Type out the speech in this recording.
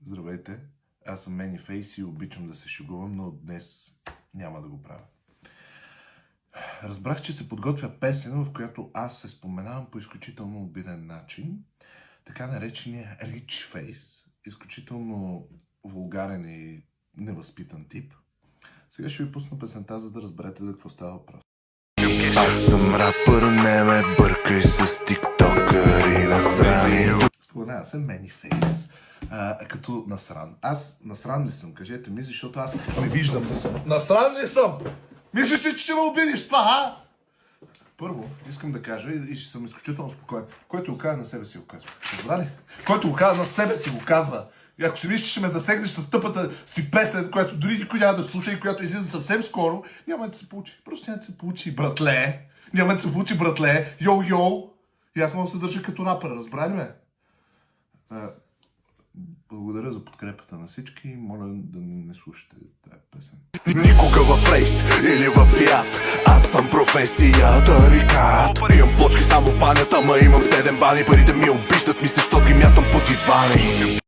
Здравейте, аз съм Manyface и обичам да се шегувам, но днес няма да го правя. Разбрах, че се подготвя песен, в която аз се споменавам по изключително обиден начин. Така наречения Rich Face, изключително вулгарен и невъзпитан тип. Сега ще ви пусна песента, за да разберете за какво става въпрос. Аз съм рапър, не ме бъркай с тиктокъри насрани. Споменава се Manyface. Като насран. Аз насран ли съм? Кажете ми, защото аз не виждам да съм. Насран ли съм? Мислиш ли, че ще ме обидиш това, а? Първо, искам да кажа и ще съм изключително спокоен. Който го казва на себе си го казва. Разбра ли? Който го казва на себе си го казва. И ако си мислиш, че ще ме засегнеш с тъпата си песен, която дори никой няма да слуша и която излиза съвсем скоро, няма да се получи. Просто няма да се получи, братле. Няма да се получи, братле. Йоу-йоу. И аз мога да се държа като рапър, разбра ли ме? Благодаря за подкрепата на всички и моля да не слушате тази песен. Никога в рейс или в яд, аз съм професия тарикат. Имам плочки само в банята, ма имам 7 бани. Парите ми обиждат ми се, щот ги мятам по дивани.